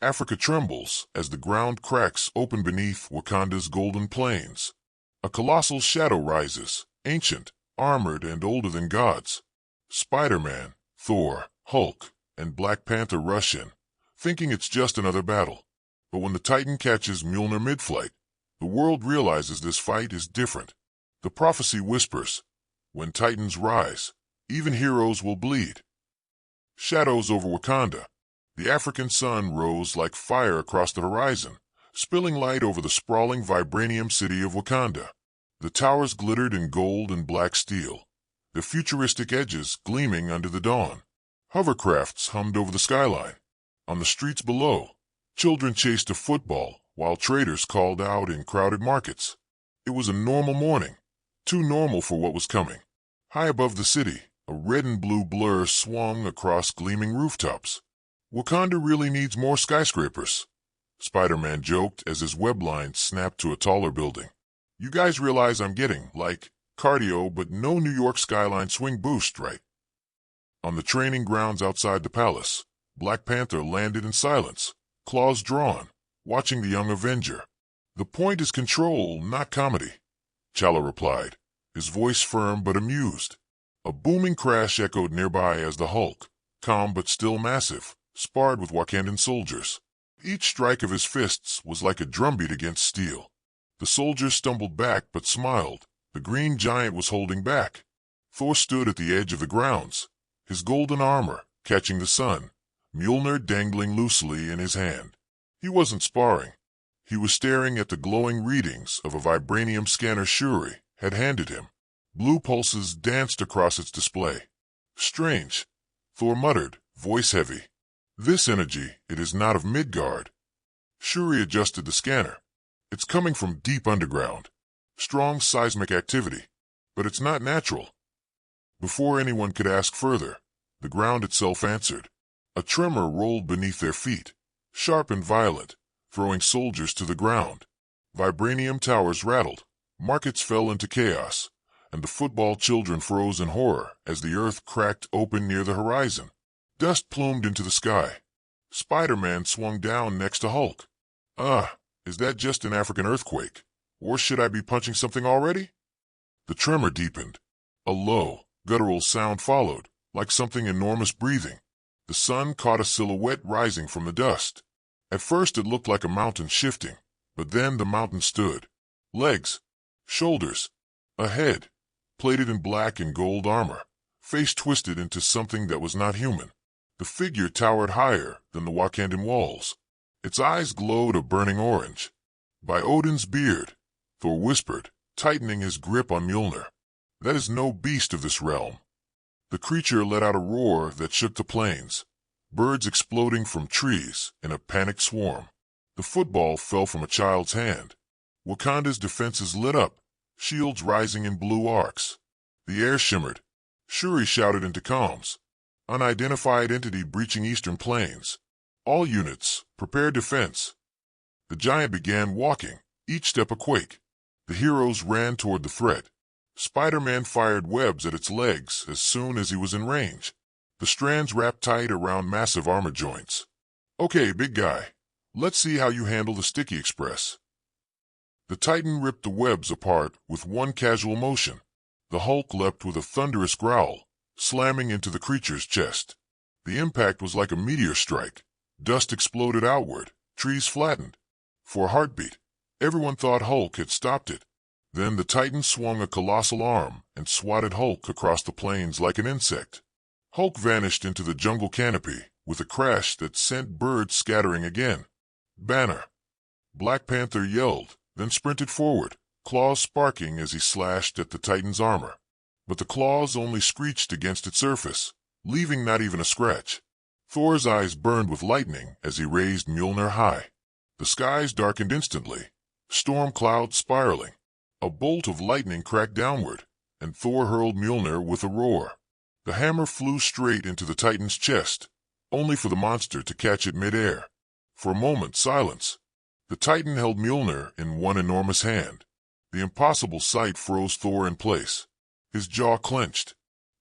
Africa trembles as the ground cracks open beneath Wakanda's golden plains. A colossal shadow rises, ancient, armored, and older than gods. Spider-Man, Thor, Hulk, and Black Panther rush in, thinking it's just another battle. But when the Titan catches Mjolnir mid-flight, the world realizes this fight is different. The prophecy whispers, when Titans rise, even heroes will bleed. Shadows over Wakanda. The African sun rose like fire across the horizon, spilling light over the sprawling vibranium city of Wakanda. The towers glittered in gold and black steel, their futuristic edges gleaming under the dawn. Hovercrafts hummed over the skyline. On the streets below, children chased a football while traders called out in crowded markets. It was a normal morning, too normal for what was coming. High above the city, a red and blue blur swung across gleaming rooftops. Wakanda really needs more skyscrapers, Spider-Man joked as his web line snapped to a taller building. You guys realize I'm getting, like, cardio but no New York skyline swing boost, right? On the training grounds outside the palace, Black Panther landed in silence, claws drawn, watching the young Avenger. The point is control, not comedy, T'Challa replied, his voice firm but amused. A booming crash echoed nearby as the Hulk, calm but still massive, sparred with Wakandan soldiers. Each strike of his fists was like a drumbeat against steel. The soldiers stumbled back but smiled. The green giant was holding back. Thor stood at the edge of the grounds, his golden armor catching the sun, Mjolnir dangling loosely in his hand. He wasn't sparring. He was staring at the glowing readings of a vibranium scanner Shuri had handed him. Blue pulses danced across its display. Strange, Thor muttered, voice heavy. This energy, it is not of Midgard. Shuri adjusted the scanner. It's coming from deep underground. Strong seismic activity. But it's not natural. Before anyone could ask further, the ground itself answered. A tremor rolled beneath their feet, sharp and violent, throwing soldiers to the ground. Vibranium towers rattled, markets fell into chaos, and the football children froze in horror as the earth cracked open near the horizon. Dust plumed into the sky. Spider-Man swung down next to Hulk. Is that just an African earthquake? Or should I be punching something already? The tremor deepened. A low, guttural sound followed, like something enormous breathing. The sun caught a silhouette rising from the dust. At first it looked like a mountain shifting, but then the mountain stood. Legs, shoulders, a head, plated in black and gold armor, face twisted into something that was not human. The figure towered higher than the Wakandan walls. Its eyes glowed a burning orange. By Odin's beard, Thor whispered, tightening his grip on Mjolnir. That is no beast of this realm. The creature let out a roar that shook the plains, birds exploding from trees in a panicked swarm. The football fell from a child's hand. Wakanda's defenses lit up, shields rising in blue arcs. The air shimmered. Shuri shouted into comms. Unidentified entity breaching eastern plains. All units, prepare defense. The giant began walking, each step a quake. The heroes ran toward the threat. Spider-Man fired webs at its legs as soon as he was in range. The strands wrapped tight around massive armor joints. Okay, big guy, let's see how you handle the Sticky Express. The Titan ripped the webs apart with one casual motion. The Hulk leapt with a thunderous growl, slamming into the creature's chest. The impact was like a meteor strike. Dust exploded outward, trees flattened. For a heartbeat, everyone thought Hulk had stopped it. Then the Titan swung a colossal arm and swatted Hulk across the plains like an insect. Hulk vanished into the jungle canopy with a crash that sent birds scattering again. Banner. Black Panther yelled, then sprinted forward, claws sparking as he slashed at the Titan's armor. But the claws only screeched against its surface, leaving not even a scratch. Thor's eyes burned with lightning as he raised Mjolnir high. The skies darkened instantly, storm clouds spiraling. A bolt of lightning cracked downward, and Thor hurled Mjolnir with a roar. The hammer flew straight into the Titan's chest, only for the monster to catch it mid-air. For a moment, silence. The Titan held Mjolnir in one enormous hand. The impossible sight froze Thor in place. His jaw clenched.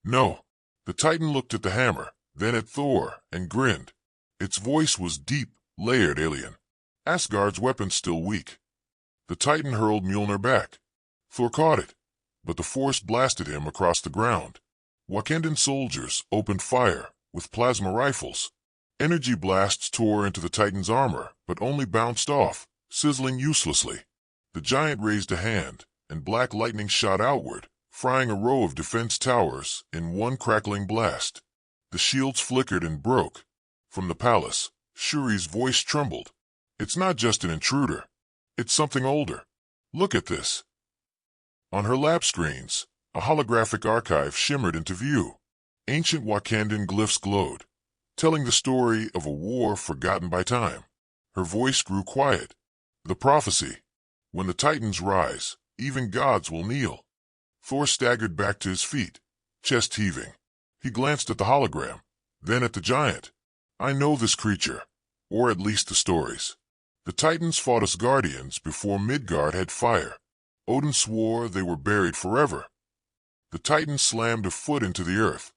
No. The Titan looked at the hammer, then at Thor, and grinned. Its voice was deep, layered alien. Asgard's weapons still weak. The Titan hurled Mjolnir back. Thor caught it, but the force blasted him across the ground. Wakandan soldiers opened fire with plasma rifles. Energy blasts tore into the Titan's armor, but only bounced off, sizzling uselessly. The giant raised a hand, and black lightning shot outward, frying a row of defense towers in one crackling blast. The shields flickered and broke. From the palace, Shuri's voice trembled. "It's not just an intruder. It's something older. Look at this." On her lap screens, a holographic archive shimmered into view. Ancient Wakandan glyphs glowed, telling the story of a war forgotten by time. Her voice grew quiet. The prophecy. When the Titans rise, even gods will kneel. Thor staggered back to his feet, chest heaving. He glanced at the hologram, then at the giant. "I know this creature, or at least the stories. The Titans fought as guardians before Midgard had fire. Odin swore they were buried forever." The Titan slammed a foot into the earth.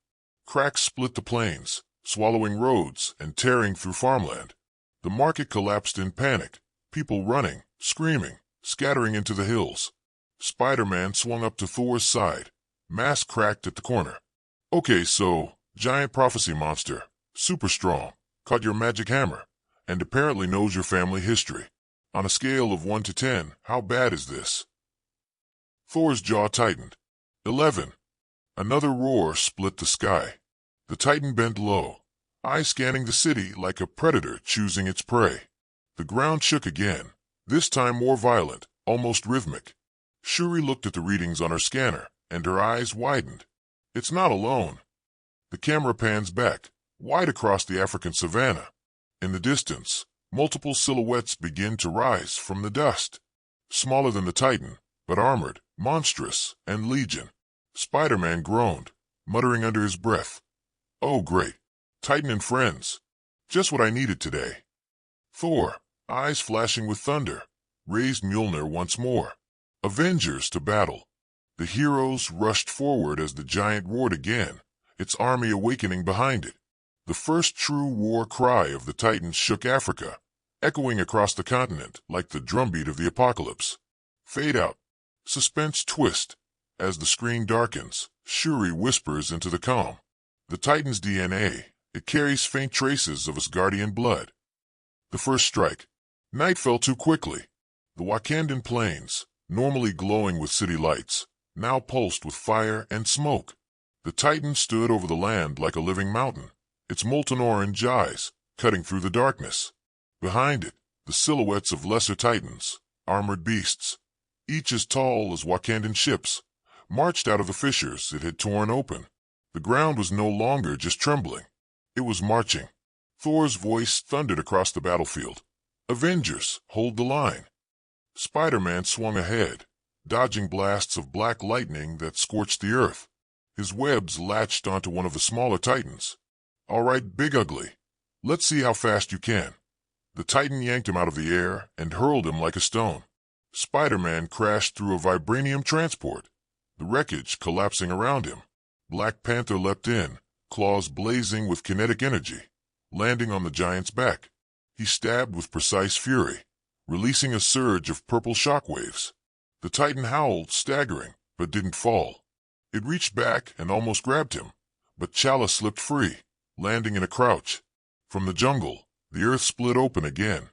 Cracks split the plains, swallowing roads and tearing through farmland. The market collapsed in panic, people running, screaming, scattering into the hills. Spider-Man swung up to Thor's side, mask cracked at the corner. "Okay, so, giant prophecy monster, super strong, caught your magic hammer, and apparently knows your family history. On a scale of 1 to 10, how bad is this?" Thor's jaw tightened. 11. Another roar split the sky. The Titan bent low, eyes scanning the city like a predator choosing its prey. The ground shook again, this time more violent, almost rhythmic. Shuri looked at the readings on her scanner, and her eyes widened. "It's not alone." The camera pans back, wide across the African savanna. In the distance, multiple silhouettes begin to rise from the dust. Smaller than the Titan, but armored, monstrous, and legion. Spider-Man groaned, muttering under his breath. "Oh, great. Titan and friends. Just what I needed today." Thor, eyes flashing with thunder, raised Mjolnir once more. Avengers to battle. The heroes rushed forward as the giant roared again, its army awakening behind it. The first true war cry of the Titans shook Africa, echoing across the continent like the drumbeat of the apocalypse. Fade out. Suspense twist. As the screen darkens, Shuri whispers into the calm. The Titan's DNA, it carries faint traces of Asgardian blood. The first strike. Night fell too quickly. The Wakandan plains, normally glowing with city lights, now pulsed with fire and smoke. The Titan stood over the land like a living mountain, its molten orange eyes cutting through the darkness. Behind it, the silhouettes of lesser Titans, armored beasts, each as tall as Wakandan ships, marched out of the fissures it had torn open. The ground was no longer just trembling. It was marching. Thor's voice thundered across the battlefield. "Avengers, hold the line." Spider-Man swung ahead, dodging blasts of black lightning that scorched the earth. His webs latched onto one of the smaller Titans. "All right, Big Ugly. Let's see how fast you can." The Titan yanked him out of the air and hurled him like a stone. Spider-Man crashed through a vibranium transport, the wreckage collapsing around him. Black Panther leapt in, claws blazing with kinetic energy, landing on the giant's back. He stabbed with precise fury, releasing a surge of purple shockwaves. The Titan howled, staggering, but didn't fall. It reached back and almost grabbed him, but Chala slipped free, landing in a crouch. From the jungle, the earth split open again.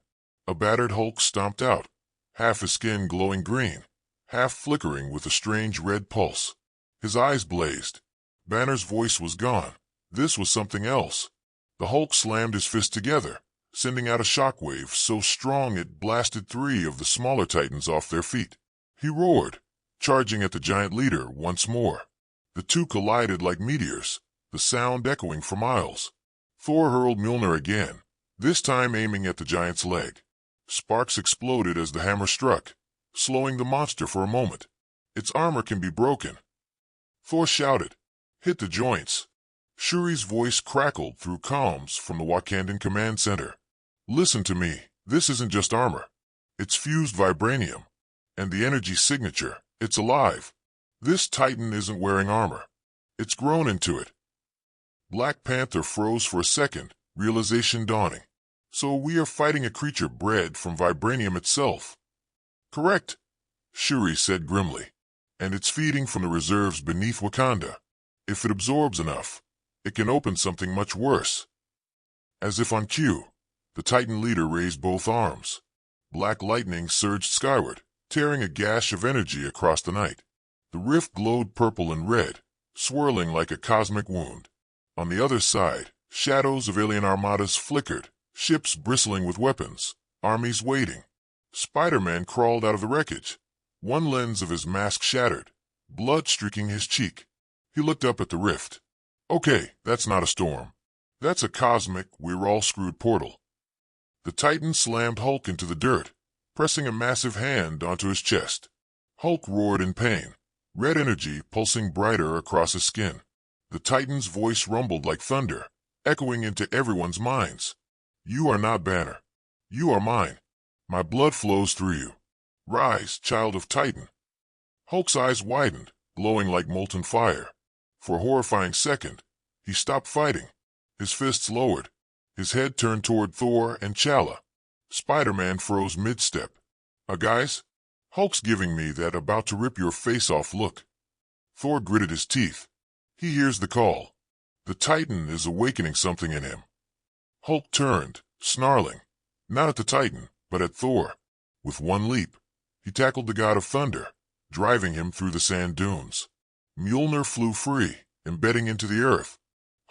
A battered Hulk stomped out, half his skin glowing green, half flickering with a strange red pulse. His eyes blazed. Banner's voice was gone. This was something else. The Hulk slammed his fists together, sending out a shockwave so strong it blasted 3 of the smaller Titans off their feet. He roared, charging at the giant leader once more. The two collided like meteors, the sound echoing for miles. Thor hurled Mjolnir again, this time aiming at the giant's leg. Sparks exploded as the hammer struck, slowing the monster for a moment. "Its armor can be broken." Thor shouted, "Hit the joints." Shuri's voice crackled through comms from the Wakandan command center. "Listen to me, this isn't just armor. It's fused vibranium. And the energy signature, it's alive. This Titan isn't wearing armor. It's grown into it." Black Panther froze for a second, realization dawning. So we are fighting a creature bred from vibranium itself. Correct, Shuri said grimly. And it's feeding from the reserves beneath Wakanda. If it absorbs enough, it can open something much worse. As if on cue, the Titan leader raised both arms. Black lightning surged skyward, tearing a gash of energy across the night. The rift glowed purple and red, swirling like a cosmic wound. On the other side, shadows of alien armadas flickered, ships bristling with weapons, armies waiting. Spider-Man crawled out of the wreckage, one lens of his mask shattered, blood streaking his cheek. He looked up at the rift. Okay, that's not a storm. That's a cosmic, we're-all-screwed portal. The Titan slammed Hulk into the dirt, pressing a massive hand onto his chest. Hulk roared in pain, red energy pulsing brighter across his skin. The Titan's voice rumbled like thunder, echoing into everyone's minds. You are not Banner. You are mine. My blood flows through you. Rise, child of Titan. Hulk's eyes widened, glowing like molten fire. For a horrifying second, he stopped fighting. His fists lowered. His head turned toward Thor and T'Challa. Spider-Man froze mid-step. Guys? Hulk's giving me that about-to-rip-your-face-off look. Thor gritted his teeth. He hears the call. The Titan is awakening something in him. Hulk turned, snarling. Not at the Titan, but at Thor. With one leap, he tackled the God of Thunder, driving him through the sand dunes. Mjolnir flew free, embedding into the earth.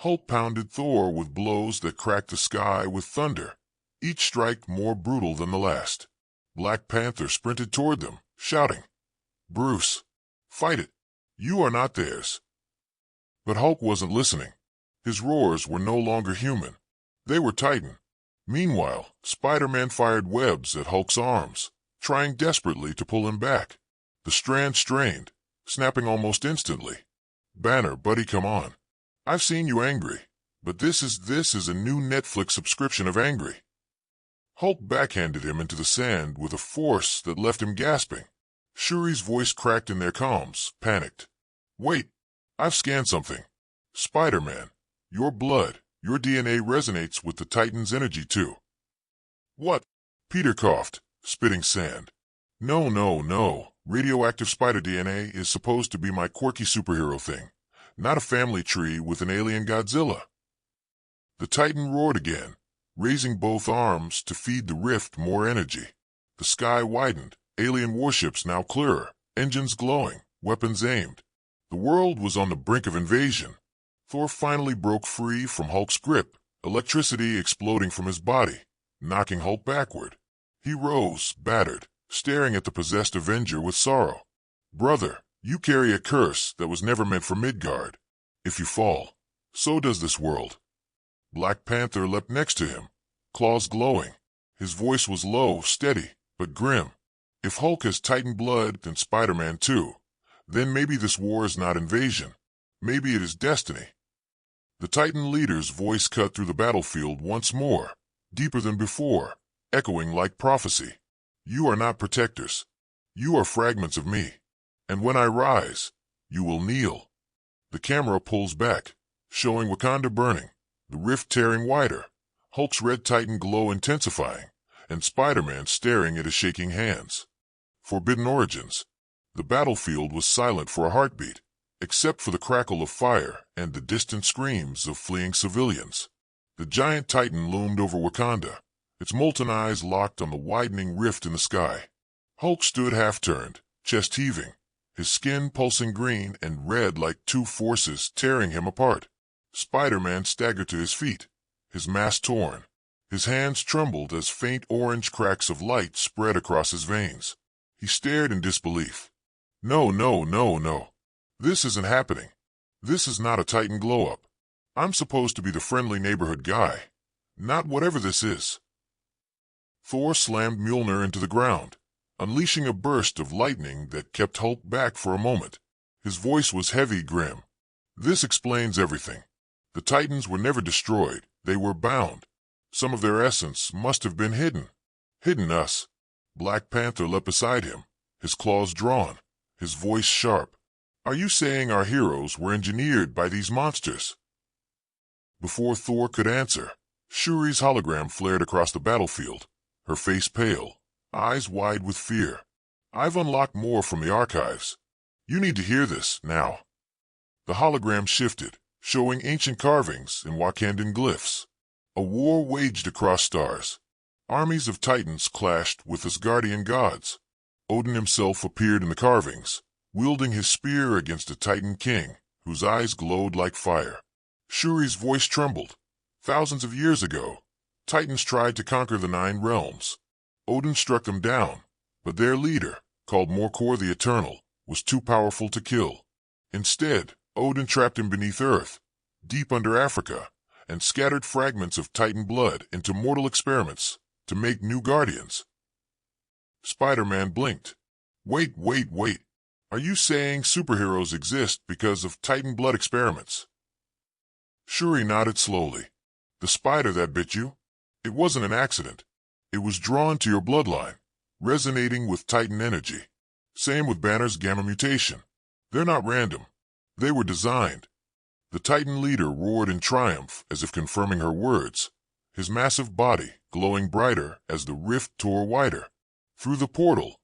Hulk pounded Thor with blows that cracked the sky with thunder, each strike more brutal than the last. Black Panther sprinted toward them, shouting, Bruce, fight it. You are not theirs. But Hulk wasn't listening. His roars were no longer human. They were Titan. Meanwhile, Spider-Man fired webs at Hulk's arms, trying desperately to pull him back. The strand strained, snapping almost instantly. Banner, buddy, come on. I've seen you angry, but this is a new Netflix subscription of angry. Hulk backhanded him into the sand with a force that left him gasping. Shuri's voice cracked in their comms, panicked. Wait, I've scanned something. Spider-Man, your blood, your DNA resonates with the Titan's energy too. What? Peter coughed, spitting sand. No. Radioactive spider DNA is supposed to be my quirky superhero thing, not a family tree with an alien Godzilla. The Titan roared again, raising both arms to feed the rift more energy. The sky widened, alien warships now clearer, engines glowing, weapons aimed. The world was on the brink of invasion. Thor finally broke free from Hulk's grip, electricity exploding from his body, knocking Hulk backward. He rose, battered, staring at the possessed Avenger with sorrow. Brother, you carry a curse that was never meant for Midgard. If you fall, so does this world. Black Panther leapt next to him, claws glowing. His voice was low, steady, but grim. If Hulk has Titan blood and Spider-Man too, then maybe this war is not invasion. Maybe it is destiny. The Titan leader's voice cut through the battlefield once more, deeper than before, echoing like prophecy. You are not protectors. You are fragments of me. And when I rise, you will kneel. The camera pulls back, showing Wakanda burning, the rift tearing wider, Hulk's red Titan glow intensifying, and Spider-Man staring at his shaking hands. Forbidden Origins. The battlefield was silent for a heartbeat, except for the crackle of fire and the distant screams of fleeing civilians. The giant Titan loomed over Wakanda, its molten eyes locked on the widening rift in the sky. Hulk stood half-turned, chest heaving, his skin pulsing green and red like two forces tearing him apart. Spider-Man staggered to his feet, his mask torn. His hands trembled as faint orange cracks of light spread across his veins. He stared in disbelief. No. This isn't happening. This is not a Titan glow-up. I'm supposed to be the friendly neighborhood guy, not whatever this is. Thor slammed Mjolnir into the ground, unleashing a burst of lightning that kept Hulk back for a moment. His voice was heavy, grim. This explains everything. The Titans were never destroyed. They were bound. Some of their essence must have been hidden. Hidden us. Black Panther leapt beside him, his claws drawn, his voice sharp. Are you saying our heroes were engineered by these monsters? Before Thor could answer, Shuri's hologram flared across the battlefield, her face pale, eyes wide with fear. I've unlocked more from the archives. You need to hear this, now. The hologram shifted, showing ancient carvings and Wakandan glyphs. A war waged across stars. Armies of titans clashed with Asgardian gods. Odin himself appeared in the carvings, wielding his spear against a titan king, whose eyes glowed like fire. Shuri's voice trembled. Thousands of years ago, titans tried to conquer the 9 realms. Odin struck them down, but their leader, called Morkor the Eternal, was too powerful to kill. Instead, Odin trapped him beneath earth, deep under Africa, and scattered fragments of titan blood into mortal experiments to make new guardians. Spider-Man blinked. Wait. Are you saying superheroes exist because of titan blood experiments? Shuri nodded slowly. The spider that bit you? It wasn't an accident. It was drawn to your bloodline, resonating with titan energy. Same with Banner's gamma mutation. They're not random. They were designed. The titan leader roared in triumph as if confirming her words, his massive body glowing brighter as the rift tore wider. Through the portal,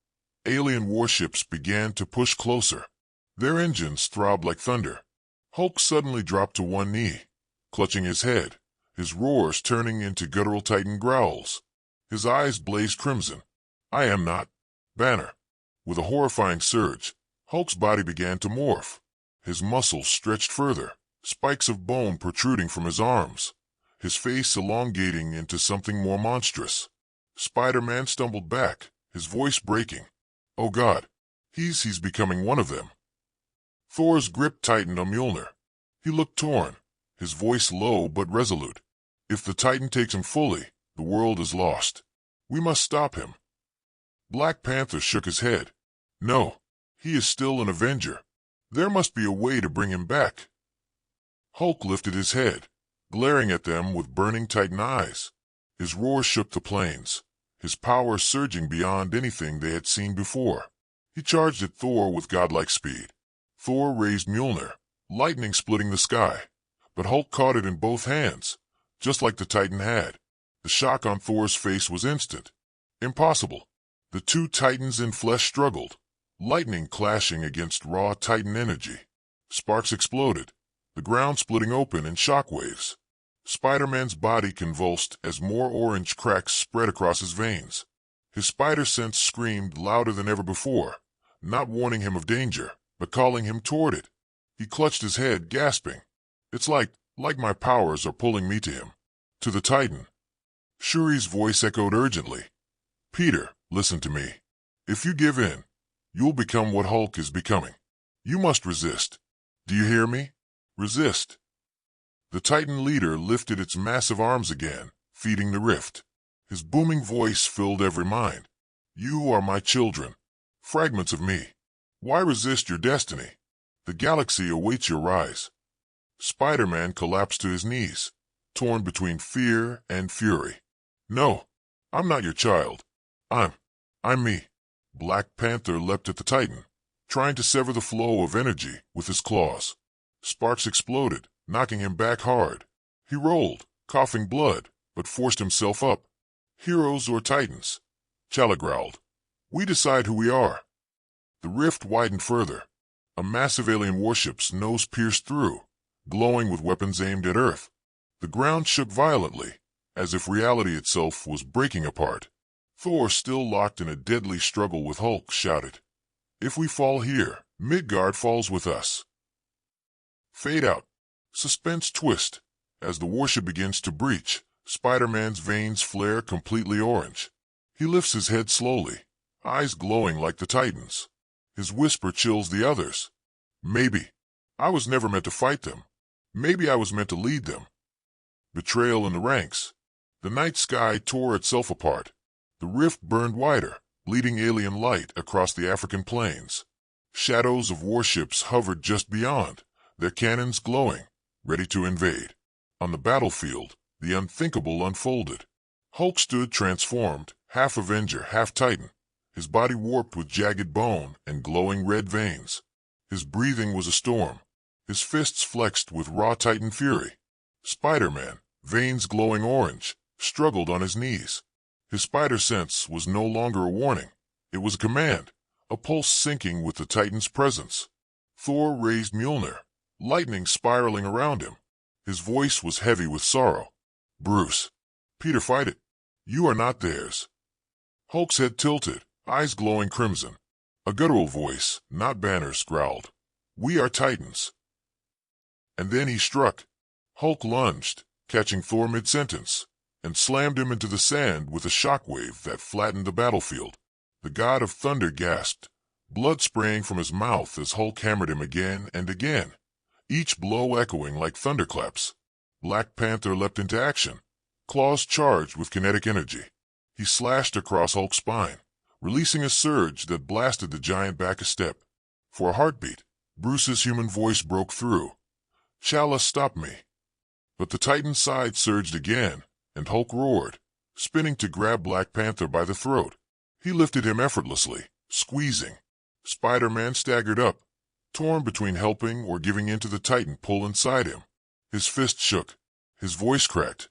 alien warships began to push closer. Their engines throbbed like thunder. Hulk suddenly dropped to one knee, clutching his head, his roars turning into guttural titan growls. His eyes blazed crimson. I am not. Banner. With a horrifying surge, Hulk's body began to morph. His muscles stretched further, spikes of bone protruding from his arms, his face elongating into something more monstrous. Spider-Man stumbled back, his voice breaking. Oh God, he's becoming one of them. Thor's grip tightened on Mjolnir. He looked torn, his voice low but resolute. If the Titan takes him fully, the world is lost. We must stop him. Black Panther shook his head. No, he is still an Avenger. There must be a way to bring him back. Hulk lifted his head, glaring at them with burning Titan eyes. His roar shook the plains, his power surging beyond anything they had seen before. He charged at Thor with godlike speed. Thor raised Mjolnir, lightning splitting the sky, but Hulk caught it in both hands, just like the Titan had. The shock on Thor's face was instant. Impossible. The two Titans in flesh struggled, lightning clashing against raw Titan energy. Sparks exploded, the ground splitting open in shockwaves. Spider-Man's body convulsed as more orange cracks spread across his veins. His spider sense screamed louder than ever before, not warning him of danger, but calling him toward it. He clutched his head, gasping. It's like my powers are pulling me to him. To the Titan. Shuri's voice echoed urgently. Peter, listen to me. If you give in, you'll become what Hulk is becoming. You must resist. Do you hear me? Resist. The Titan leader lifted its massive arms again, feeding the rift. His booming voice filled every mind. You are my children, fragments of me. Why resist your destiny? The galaxy awaits your rise. Spider-Man collapsed to his knees, torn between fear and fury. No, I'm not your child. I'm me. Black Panther leapt at the Titan, trying to sever the flow of energy with his claws. Sparks exploded, knocking him back hard. He rolled, coughing blood, but forced himself up. Heroes or Titans? Chala growled. We decide who we are. The rift widened further. A massive alien warship's nose pierced through, glowing with weapons aimed at Earth. The ground shook violently, as if reality itself was breaking apart. Thor, still locked in a deadly struggle with Hulk, shouted, If we fall here, Midgard falls with us. Fade out. Suspense twist. As the warship begins to breach, Spider-Man's veins flare completely orange. He lifts his head slowly, eyes glowing like the Titan's. His whisper chills the others. Maybe. I was never meant to fight them. Maybe I was meant to lead them. Betrayal in the ranks. The night sky tore itself apart. The rift burned wider, bleeding alien light across the African plains. Shadows of warships hovered just beyond, their cannons glowing, ready to invade. On the battlefield, the unthinkable unfolded. Hulk stood transformed, half Avenger, half Titan, his body warped with jagged bone and glowing red veins. His breathing was a storm, his fists flexed with raw Titan fury. Spider-Man, veins glowing orange, struggled on his knees. His spider sense was no longer a warning. It was a command, a pulse syncing with the Titan's presence. Thor raised Mjolnir, lightning spiraling around him. His voice was heavy with sorrow. "Bruce, Peter, fight it. You are not theirs." Hulk's head tilted, eyes glowing crimson. A guttural voice, not Banner's, growled, "We are Titans." And then he struck. Hulk lunged, catching Thor mid-sentence, and slammed him into the sand with a shockwave that flattened the battlefield. The god of thunder gasped, blood spraying from his mouth as Hulk hammered him again and again, each blow echoing like thunderclaps. Black Panther leapt into action, claws charged with kinetic energy. He slashed across Hulk's spine, releasing a surge that blasted the giant back a step. For a heartbeat, Bruce's human voice broke through. "Shala, stop me." But the Titan's side surged again, and Hulk roared, spinning to grab Black Panther by the throat. He lifted him effortlessly, squeezing. Spider-Man staggered up, torn between helping or giving in to the Titan pull inside him. His fist shook. His voice cracked.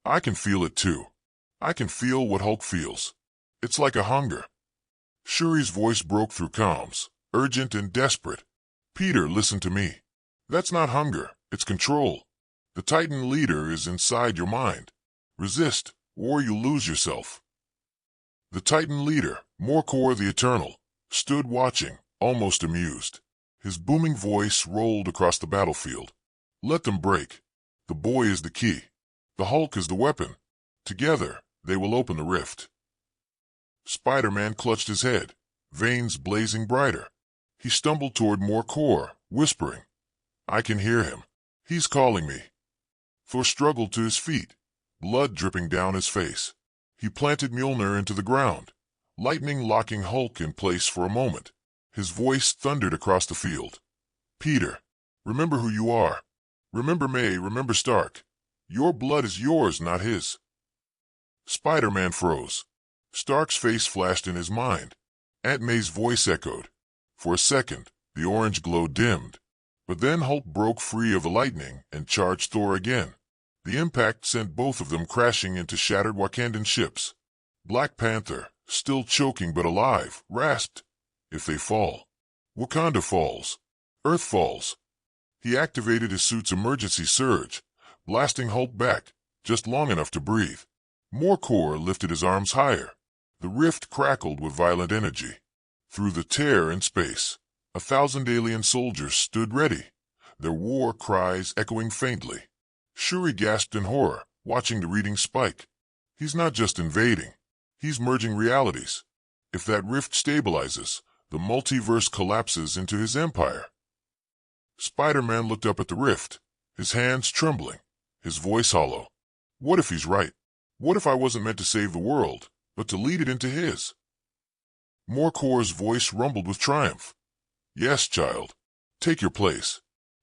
"I can feel it too. I can feel what Hulk feels. It's like a hunger." Shuri's voice broke through comms, urgent and desperate. "Peter, listen to me. That's not hunger, it's control. The Titan leader is inside your mind. Resist, or you lose yourself." The Titan leader, Morkor the Eternal, stood watching, almost amused. His booming voice rolled across the battlefield. "Let them break. The boy is the key. The Hulk is the weapon. Together, they will open the rift." Spider-Man clutched his head, veins blazing brighter. He stumbled toward Morkor, whispering, "I can hear him. He's calling me." Thor struggled to his feet, blood dripping down his face. He planted Mjolnir into the ground, lightning locking Hulk in place for a moment. His voice thundered across the field. "Peter, remember who you are. Remember May, remember Stark. Your blood is yours, not his." Spider-Man froze. Stark's face flashed in his mind. Aunt May's voice echoed. For a second, the orange glow dimmed, but then Hulk broke free of the lightning and charged Thor again. The impact sent both of them crashing into shattered Wakandan ships. Black Panther, still choking but alive, rasped, "If they fall, Wakanda falls. Earth falls." He activated his suit's emergency surge, blasting Hulk back, just long enough to breathe. Morkor lifted his arms higher. The rift crackled with violent energy. Through the tear in space, 1,000 alien soldiers stood ready, their war cries echoing faintly. Shuri gasped in horror, watching the reading spike. He's not just invading, he's merging realities. If that rift stabilizes, the multiverse collapses into his empire. Spider-Man looked up at the rift, his hands trembling, his voice hollow. What if he's right? What if I wasn't meant to save the world, but to lead it into his? Morkor's voice rumbled with triumph. "Yes, child. Take your place.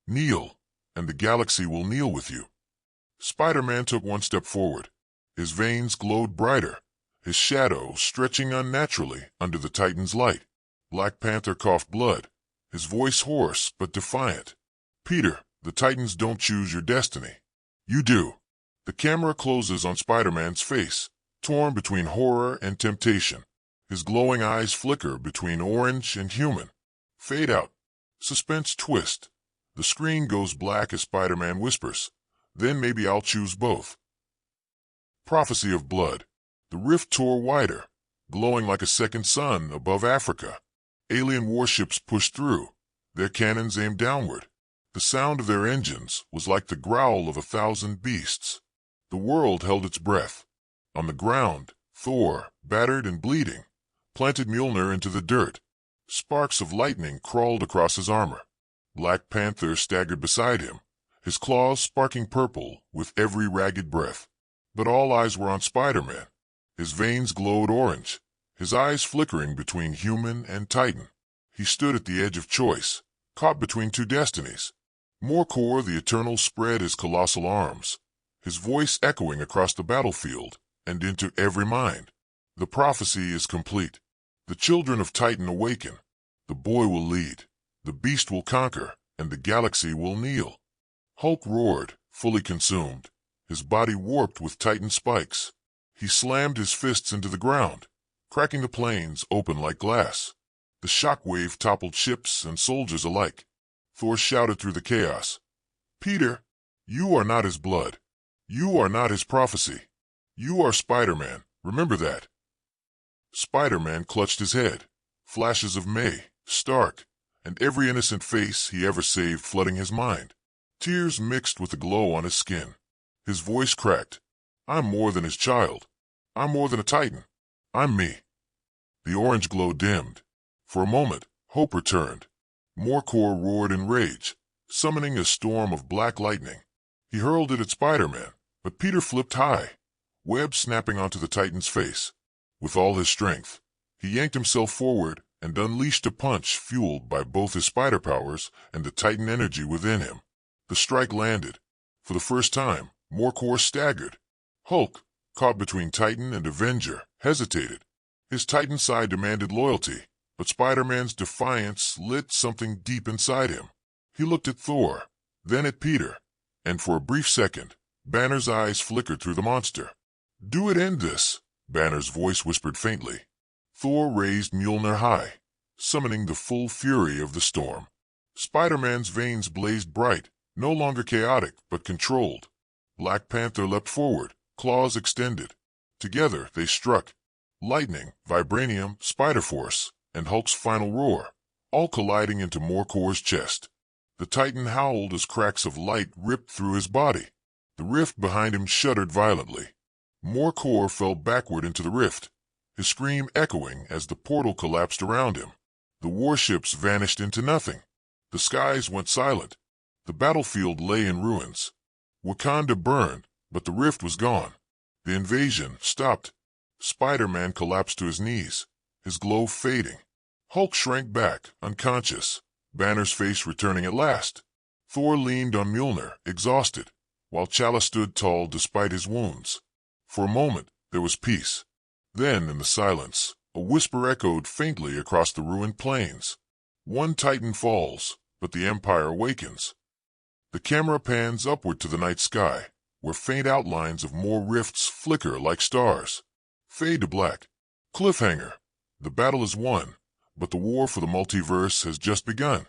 Kneel, and the galaxy will kneel with you." Spider-Man took one step forward. His veins glowed brighter, his shadow stretching unnaturally under the Titan's light. Black Panther coughed blood, his voice hoarse but defiant. "Peter, the Titans don't choose your destiny. You do." The camera closes on Spider-Man's face, torn between horror and temptation. His glowing eyes flicker between orange and human. Fade out. Suspense twist. The screen goes black as Spider-Man whispers, "Then maybe I'll choose both." Prophecy of blood. The rift tore wider, glowing like a second sun above Africa. Alien warships pushed through, their cannons aimed downward. The sound of their engines was like the growl of 1,000 beasts. The world held its breath. On the ground, Thor, battered and bleeding, planted Mjolnir into the dirt. Sparks of lightning crawled across his armor. Black Panther staggered beside him, his claws sparking purple with every ragged breath. But all eyes were on Spider-Man. His veins glowed orange, his eyes flickering between human and Titan. He stood at the edge of choice, caught between two destinies. Morkor the Eternal spread his colossal arms, his voice echoing across the battlefield and into every mind. The prophecy is complete. The children of Titan awaken. The boy will lead, the beast will conquer, and the galaxy will kneel. Hulk roared, fully consumed, his body warped with Titan spikes. He slammed his fists into the ground, cracking the planes open like glass. The shockwave toppled ships and soldiers alike. Thor shouted through the chaos, "Peter, you are not his blood. You are not his prophecy. You are Spider-Man, remember that." Spider-Man clutched his head, flashes of May, Stark, and every innocent face he ever saved flooding his mind. Tears mixed with the glow on his skin. His voice cracked. "I'm more than his child. I'm more than a Titan. I'm me." The orange glow dimmed. For a moment, hope returned. Morkor roared in rage, summoning a storm of black lightning. He hurled it at Spider-Man, but Peter flipped high, web snapping onto the Titan's face. With all his strength, he yanked himself forward and unleashed a punch fueled by both his spider powers and the Titan energy within him. The strike landed. For the first time, Morkor staggered. Hulk, caught between Titan and Avenger, hesitated. His Titan side demanded loyalty, but Spider-Man's defiance lit something deep inside him. He looked at Thor, then at Peter, and for a brief second, Banner's eyes flickered through the monster. "Do it end this," Banner's voice whispered faintly. Thor raised Mjolnir high, summoning the full fury of the storm. Spider-Man's veins blazed bright, no longer chaotic, but controlled. Black Panther leapt forward, claws extended. Together they struck. Lightning, vibranium, spider force, and Hulk's final roar, all colliding into Morkor's chest. The Titan howled as cracks of light ripped through his body. The rift behind him shuddered violently. Morkor fell backward into the rift, his scream echoing as the portal collapsed around him. The warships vanished into nothing. The skies went silent. The battlefield lay in ruins. Wakanda burned, but the rift was gone. The invasion stopped. Spider-Man collapsed to his knees, his glow fading. Hulk shrank back, unconscious, Banner's face returning at last. Thor leaned on Mjolnir, exhausted, while T'Challa stood tall despite his wounds. For a moment, there was peace. Then, in the silence, a whisper echoed faintly across the ruined plains. One Titan falls, but the Empire awakens. The camera pans upward to the night sky, where faint outlines of more rifts flicker like stars. Fade to black. Cliffhanger. The battle is won, but the war for the multiverse has just begun.